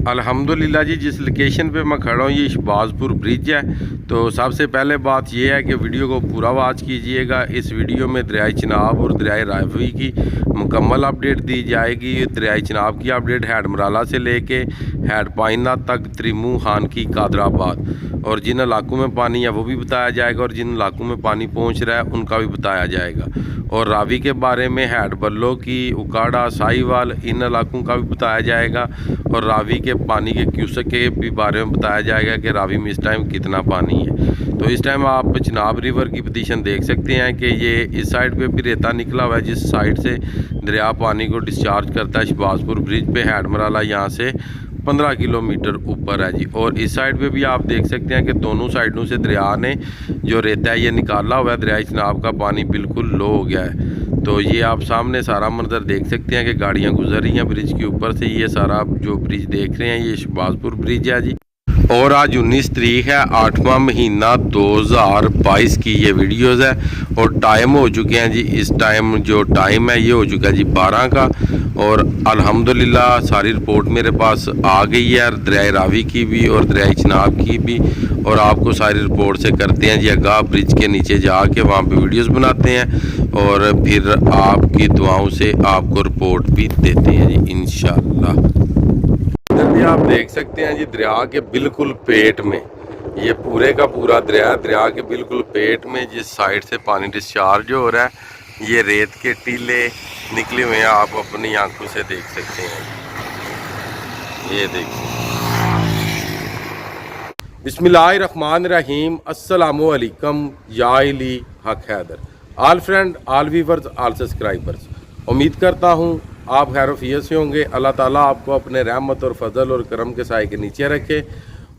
अल्हम्दुलिल्लाह जी, जिस लोकेशन पे मैं खड़ा हूँ ये शहबाजपुर ब्रिज है। तो सबसे पहले बात ये है कि वीडियो को पूरा वॉच कीजिएगा। इस वीडियो में दरियाए चिनाब और दरियाए रावी की मुकम्मल अपडेट दी जाएगी। दरियाए चिनाब की अपडेट हैड मराला से लेके हैड पाइना तक, त्रिमू, खानकी, कादराबाद, और जिन इलाकों में पानी है वो भी बताया जाएगा, और जिन इलाकों में पानी पहुँच रहा है उनका भी बताया जाएगा। और रावी के बारे में हैड बल्लो की, उकाड़ा, साहिवाल, इन इलाकों का भी बताया जाएगा। और रावी के पानी के क्यूसेक के भी बारे में बताया जाएगा कि रावी में इस टाइम कितना पानी है। तो इस टाइम आप चिनाब रिवर की पोजीशन देख सकते हैं कि ये इस साइड पे भी रेता निकला हुआ है, जिस साइड से दरिया पानी को डिस्चार्ज करता है। शहबाजपुर ब्रिज पे हैड मराला यहाँ से 15 किलोमीटर ऊपर है जी। और इस साइड पे भी आप देख सकते हैं कि दोनों साइडों से दरिया ने जो रेता है ये निकाला हुआ है। दरिया चिनाब का पानी बिल्कुल लो हो गया है। तो ये आप सामने सारा मंजर देख सकते हैं कि गाड़ियां गुजर रही हैं ब्रिज के ऊपर से। ये सारा जो ब्रिज देख रहे हैं ये शहबाजपुर ब्रिज है जी। और आज 19 तारीख है, 8वां महीना 2022 की ये वीडियोज़ है। और टाइम हो चुके हैं जी, इस टाइम जो टाइम है ये हो चुका है जी 12 का। और अल्हम्दुलिल्लाह सारी रिपोर्ट मेरे पास आ गई है, दरियाए रावी की भी और दरियाए चिनाब की भी। और आपको सारी रिपोर्ट से करते हैं जी आगाह, ब्रिज के नीचे जाके वहाँ पे वीडियोस बनाते हैं और फिर आपकी दुआओं से आपको रिपोर्ट भी देते हैं जी इंशाअल्लाह। इधर भी आप देख सकते हैं जी दरिया के बिल्कुल पेट में, ये पूरे का पूरा दरिया के बिल्कुल पेट में जिस साइड से पानी डिस्चार्ज हो रहा है, ये रेत के टीले निकले हुए हैं, आप अपनी आंखों से देख सकते हैं। ये देखिए, बिस्मिल्लाहिर्रहमानिर्रहीम, अस्सलामु अलैकुम या अली हक Haider, all friend, all viewers, all subscribers. उम्मीद करता हूँ आप खैर से होंगे। अल्लाह ताला आपको अपने रहमत और फजल और करम के साए के नीचे रखे,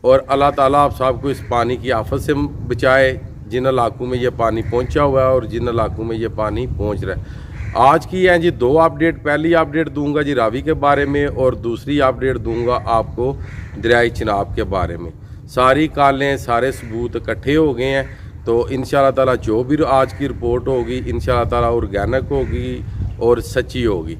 और अल्लाह ताला आप सबको इस पानी की आफत से बचाए जिन इलाकों में ये पानी पहुंचा हुआ है और जिन इलाकों में ये पानी पहुंच रहा है। आज की हैं जी 2 अपडेट। पहली अपडेट दूंगा जी रावी के बारे में, और दूसरी अपडेट दूंगा आपको दरियाए चिनाब के बारे में। सारी कालें, सारे सबूत इकट्ठे हो गए हैं। तो इंशाअल्लाह ताला जो भी आज की रिपोर्ट होगी इंशाअल्लाह ताला ऑर्गेनिक होगी और सच्ची होगी।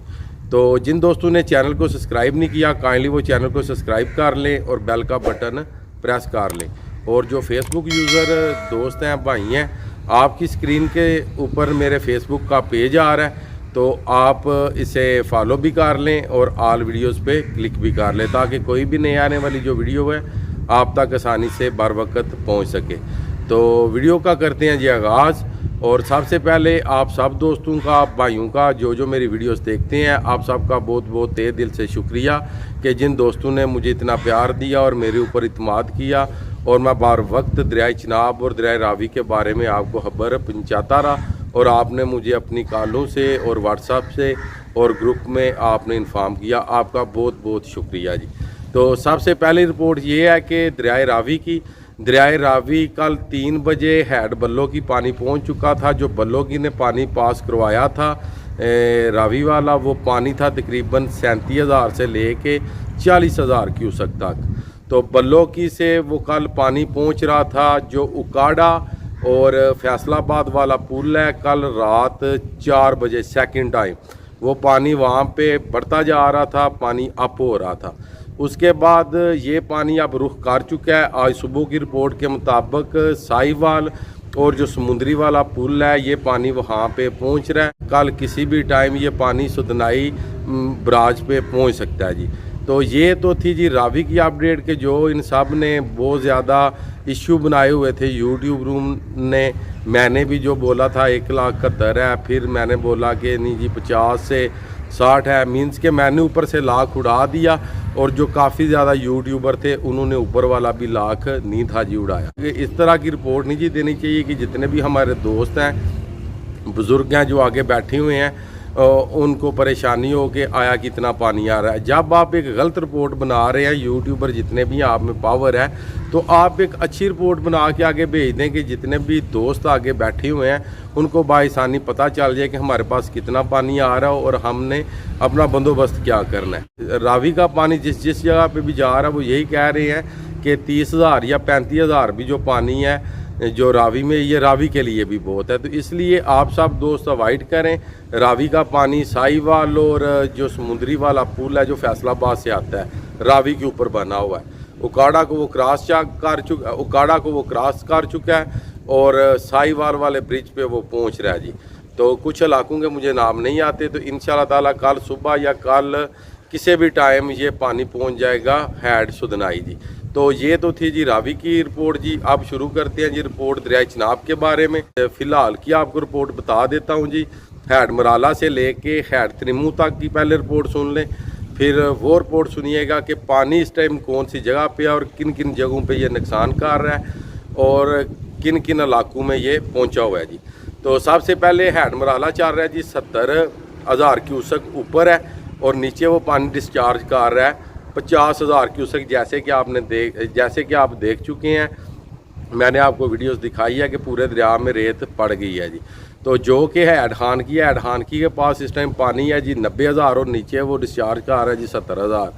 तो जिन दोस्तों ने चैनल को सब्सक्राइब नहीं किया, काइंडली वो चैनल को सब्सक्राइब कर लें और बेल का बटन प्रेस कर लें। और जो फेसबुक यूज़र दोस्त हैं, भाई हैं, आपकी स्क्रीन के ऊपर मेरे फेसबुक का पेज आ रहा है, तो आप इसे फॉलो भी कर लें और ऑल वीडियोस पे क्लिक भी कर लें, ताकि कोई भी नई आने वाली जो वीडियो है आप तक आसानी से बर वक्त पहुँच सके। तो वीडियो का करते हैं जी आगाज़। और सबसे पहले आप सब दोस्तों का, भाइयों का, जो मेरी वीडियोस देखते हैं, आप सबका बहुत बहुत तहे दिल से शुक्रिया कि जिन दोस्तों ने मुझे इतना प्यार दिया और मेरे ऊपर इत्मीनान किया, और मैं बार वक्त दरियाए चिनाब और दरियाए रावी के बारे में आपको खबर पहुँचाता रहा। और आपने मुझे अपनी कॉलों से और व्हाट्सएप से और ग्रुप में आपने इन्फॉर्म किया, आपका बहुत बहुत शुक्रिया जी। तो सबसे पहली रिपोर्ट ये है कि दरियाए रावी कल 3 बजे हैड बल्लो की पानी पहुंच चुका था। जो बल्लो की ने पानी पास करवाया था रावी वाला, वो पानी था तकरीबन 37,000 से लेके 40,000 क्यूसेक तक। तो बल्लो की से वो कल पानी पहुंच रहा था। जो उकाड़ा और फैसलाबाद वाला पुल है, कल रात 4 बजे सेकंड टाइम वो पानी वहाँ पे बढ़ता जा रहा था, पानी अप हो रहा था। उसके बाद ये पानी अब रुख कर चुका है। आज सुबह की रिपोर्ट के मुताबिक साहिवाल और जो समुद्री वाला पुल है ये पानी वहाँ पे पहुँच रहा है। कल किसी भी टाइम ये पानी सुदनाई बराज पे पहुँच सकता है जी। तो ये तो थी जी रावी की अपडेट के जो इन सब ने बहुत ज़्यादा इशू बनाए हुए थे यूट्यूब रूम ने। मैंने भी जो बोला था 1,71,000 है, फिर मैंने बोला कि नहीं जी 50 से 60 है, मीन्स के मैंने ऊपर से लाख उड़ा दिया। और जो काफ़ी ज़्यादा यूट्यूबर थे उन्होंने ऊपर वाला भी लाख नहीं था जी उड़ाया। इस तरह की रिपोर्ट नहीं जी देनी चाहिए कि जितने भी हमारे दोस्त हैं, बुज़ुर्ग हैं जो आगे बैठे हुए हैं, उनको परेशानी हो कि आया कितना पानी आ रहा है। जब आप एक गलत रिपोर्ट बना रहे हैं, यूट्यूबर जितने भी आप में पावर है, तो आप एक अच्छी रिपोर्ट बना के आगे भेज दें कि जितने भी दोस्त आगे बैठे हुए हैं उनको बाआसानी पता चल जाए कि हमारे पास कितना पानी आ रहा है और हमने अपना बंदोबस्त क्या करना है। रावी का पानी जिस जगह पे भी जा रहा है वो यही कह रहे हैं कि 30,000 या 35,000 भी जो पानी है جو راوی میں یہ راوی کے لیے بھی بہت ہے، تو اس لیے آپ سب دوست اوائڈ کریں راوی کا پانی۔ سائی وال اور جو سمندری والا پول ہے جو فیصل آباد سے آتا ہے راوی کے اوپر بنا ہوا ہے، اکاڑا کو وہ کراس کر چکا ہے اور سائی وال والے برج پہ وہ پہنچ رہا ہے جی۔ تو کچھ علاقوں کے مجھے نام نہیں آتے، تو انشاءاللہ تعالیٰ کل صبح یا کل کسی بھی ٹائم یہ پانی پہنچ جائے گا ہیڈ سدنائی جی۔ تو یہ تو تھی جی راوی کی رپورٹ جی۔ اب شروع کرتے ہیں جی رپورٹ دریائے چناب کے بارے میں۔ فی الحال کی آپ کو رپورٹ بتا دیتا ہوں جی۔ ہیڈ مرالا سے لے کے ہیڈ تریمو تک کی پہلے رپورٹ سن لیں، پھر وہ رپورٹ سنیے گا کہ پانی اس ٹائم کون سی جگہ پہ ہے اور کن کن جگہوں پہ یہ نقصان کر رہا ہے اور کن کن علاقوں میں یہ پہنچا ہوا ہے جی۔ تو سب سے پہلے ہیڈ مرالا چل رہا ہے جی 70,000 کیوسک اوپر ہے اور نیچے وہ پانی ڈسچارج کر رہا ہے 50,000 کیوسک، جیسے کہ آپ دیکھ چکے ہیں، میں نے آپ کو ویڈیوز دکھائی ہے کہ پورے دریا میں ریت پڑ گئی ہے جی۔ تو جو کہ ہے ہیڈ خانکی کے پاس اس ٹائم پانی ہے جی 90,000 اور نیچے وہ ڈسچارج کر رہا ہے جی 70,000۔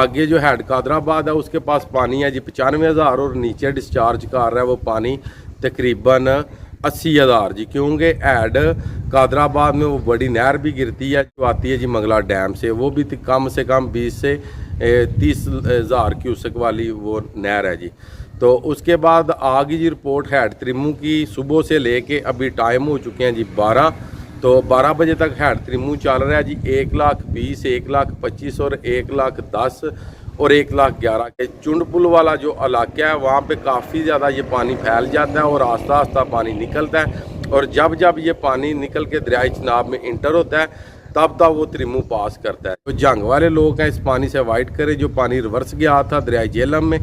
آگے جو ہیڈ قادر آباد ہے اس کے پاس پانی ہے جی 95,000 اور نیچے ڈسچارج کر رہا ہے وہ پانی تقریباً 80,000 جی، کیونکہ ہیڈ قادر آباد میں وہ بڑی نہر بھی گرتی ہے جو آتی ہے جی منگلا ڈیم سے، وہ بھی کم سے کم 20 سے 30,000 کیوسک والی وہ نہر ہے جی۔ تو اس کے بعد آگے جی رپورٹ ہیڈ تریمو کی صبح سے لے کے ابھی ٹائم ہو چکے ہیں جی 12، تو 12 بجے تک ہیڈ تریمو چل رہا ہے جی 1,20,000 1,25,000 اور 1,10,000 اور 1,11,000 کے چنڈ پل والا جو علاقہ ہے وہاں پہ کافی زیادہ یہ پانی پھیل جاتا ہے اور آہستہ آہستہ پانی نکلتا ہے، اور جب یہ پانی نکل کے دریائے چناب میں انٹر ہوتا ہے تب وہ تریمو پاس کرتا ہے۔ تو جنگ والے لوگ ہیں اس پانی سے اوائڈ کریں، جو پانی ریورس گیا تھا دریائے جہلم میں،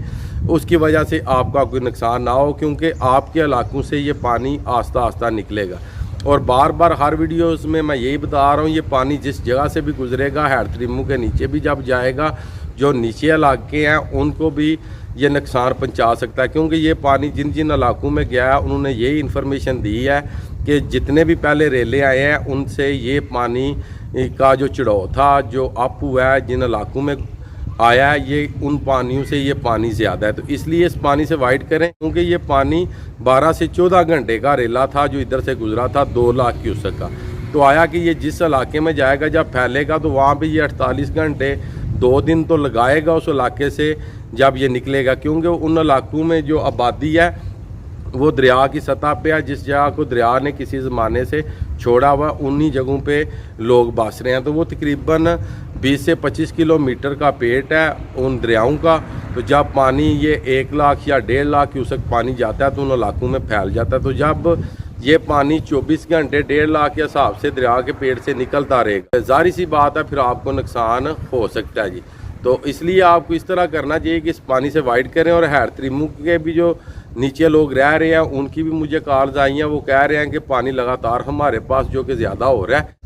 اس کی وجہ سے آپ کا کوئی نقصان نہ ہو، کیونکہ آپ کے علاقوں سے یہ پانی آہستہ آہستہ نکلے گا۔ اور بار بار ہر ویڈیوز میں یہی بتا رہا ہوں، یہ پانی جس جگہ سے بھی گزرے گا ہیڈ تریمو کے نیچے بھی جب جائے گا، جو نیچے علاقے ہیں ان کو بھی یہ نقصان پہنچا سکتا ہے، کیونکہ یہ پانی جن علاقوں میں گیا ہے انہوں نے یہی انفارمیشن دی ہے کہ جتنے بھی پہلے ریلے آئے ہیں ان سے یہ پانی کا جو چڑھاؤ تھا جو اپ ہوا ہے جن علاقوں میں آیا ہے یہ ان پانیوں سے یہ پانی زیادہ ہے، تو اس لیے اس پانی سے وائٹ کریں، کیونکہ یہ پانی 12 سے 14 گھنٹے کا ریلا تھا جو ادھر سے گزرا تھا 2 لاکھ کیوسک کا۔ تو آیا کہ یہ جس علاقے میں جائے گا جب پھیلے گا تو وہاں پہ یہ 48 گھنٹے 2 دن تو لگائے گا اس علاقے سے جب یہ نکلے گا، کیونکہ ان علاقوں میں جو آبادی ہے وہ دریا کی سطح پہ ہے، جس جگہ کو دریا نے کسی زمانے سے چھوڑا ہوا انہی جگہوں پہ لوگ بس رہے ہیں، تو وہ تقریباً 20 سے 25 کلومیٹر کا پیٹ ہے ان دریاؤں کا۔ تو جب پانی یہ 1 لاکھ یا 1.5 لاکھ کیوسک پانی جاتا ہے تو ان علاقوں میں پھیل جاتا ہے، تو جب یہ پانی 24 گھنٹے 1.5 لاکھ کے حساب سے دریا کے پیٹ سے نکلتا رہے گا، ظاہر سی بات ہے پھر آپ کو نقصان ہو سکتا ہے جی۔ تو اس لیے آپ کو اس طرح کرنا چاہیے کہ اس پانی سے وائٹ کریں۔ اور ہیڈ تریمو کے بھی جو نیچے لوگ رہ رہے ہیں ان کی بھی مجھے کالز آئی ہیں، وہ کہہ رہے ہیں کہ پانی لگاتار ہمارے پاس جو کہ زیادہ ہو رہا ہے۔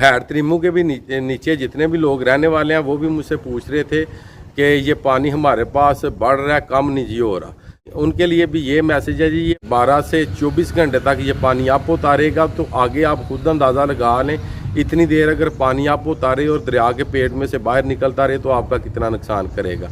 ہیڈ تریمو کے بھی نیچے جتنے بھی لوگ رہنے والے ہیں وہ بھی مجھ سے پوچھ رہے تھے کہ یہ پانی ہمارے پاس بڑھ رہا ہے کم نہیں جی ہو رہا، ان کے لیے بھی یہ میسیج ہے جی، یہ 12 سے 24 گھنٹے تک یہ پانی آپ اتارے گا، تو آگے آپ خود اندازہ لگا لیں اتنی دیر اگر پانی آپ اتارے اور دریا کے پیٹ میں سے باہر نکلتا رہے تو آپ کا کتنا نقصان کرے گا۔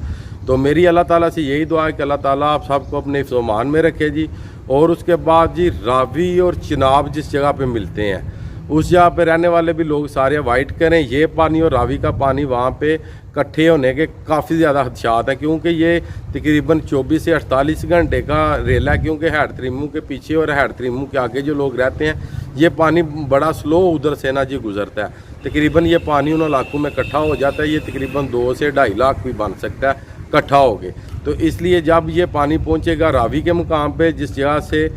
تو میری اللہ تعالیٰ سے یہی دعا ہے کہ اللہ تعالیٰ آپ سب کو اپنے حفظ و امان میں رکھے جی۔ اور اس کے بعد جی راوی اور چناب جس جگہ پہ ملتے ہیں اس جگہ پہ رہنے والے بھی لوگ سارے اوائڈ کریں، یہ پانی اور راوی کا پانی وہاں پہ کٹھے ہونے کے کافی زیادہ خدشات ہیں، کیونکہ یہ تقریباً 24 سے 48 گھنٹے کا ریلا ہے، کیونکہ ہیڈ تریمو کے پیچھے اور ہیڈ تریمو کے آگے جو لوگ رہتے ہیں یہ پانی بڑا سلو ادھر سے نا جی گزرتا ہے، تقریباً یہ پانی ان علاقوں میں اکٹھا ہو جاتا ہے، یہ تقریباً 2 سے 2.5 لاکھ بھی بن سکتا ہے اکٹھا ہو گئے۔ تو اس لیے جب یہ پانی پہنچے گا راوی کے مقام پہ جس جگہ سے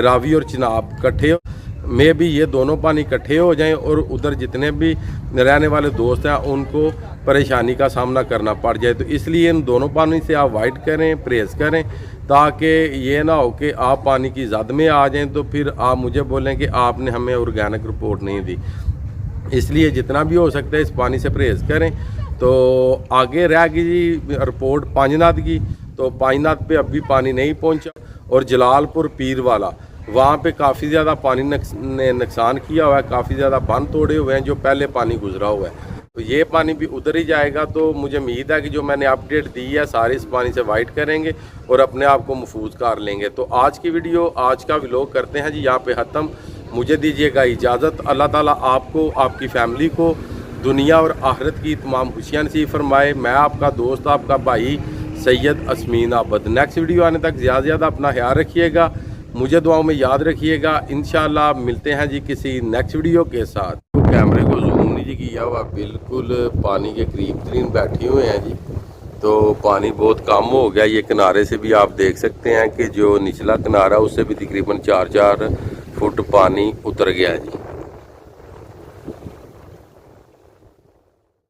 راوی اور چناب کٹھے میں بھی یہ دونوں پانی اکٹھے ہو جائیں اور ادھر جتنے بھی رہنے والے دوست ہیں ان کو پریشانی کا سامنا کرنا پڑ جائے، تو اس لیے ان دونوں پانی سے آپ وائٹ کریں، پرہیز کریں، تاکہ یہ نہ ہو کہ آپ پانی کی زد میں آ جائیں تو پھر آپ مجھے بولیں کہ آپ نے ہمیں آرگینک رپورٹ نہیں دی۔ اس لیے جتنا بھی ہو سکتا ہے اس پانی سے پرہیز کریں۔ تو آگے رہ گئی جی رپورٹ پانجناد کی، تو پانجناد پہ ابھی پانی نہیں پہنچا، اور جلال پور پیر والا وہاں پہ کافی زیادہ پانی نے نقصان کیا ہوا ہے، کافی زیادہ بند توڑے ہوئے ہیں جو پہلے پانی گزرا ہوا ہے۔ तो ये पानी भी उधर ही जाएगा। तो मुझे उम्मीद है कि जो मैंने अपडेट दी है सारे इस पानी से वाइट करेंगे और अपने आप को महफूज कर लेंगे। तो आज की वीडियो, आज का व्लॉग करते हैं जी यहाँ पे ख़त्म। मुझे दीजिएगा इजाज़त। अल्लाह ताला आपको, आपकी फैमिली को दुनिया और आखिरत की तमाम खुशियाँ नसीब फरमाए। मैं आपका दोस्त, आपका भाई सैयद असमीन आबद। नेक्स्ट वीडियो आने तक ज़्यादा से ज़्यादा अपना ख्याल रखिएगा, मुझे दुआओं में याद रखिएगा। इंशाल्लाह मिलते हैं जी किसी नेक्स्ट वीडियो के साथ। तो कैमरे को जूम नहीं जी किया हुआ, बिल्कुल पानी के करीब तरीन बैठे हुए हैं जी। तो पानी बहुत कम हो गया। ये किनारे से भी आप देख सकते हैं कि जो निचला किनारा उससे भी तकरीबन 4-4 फुट पानी उतर गया है जी।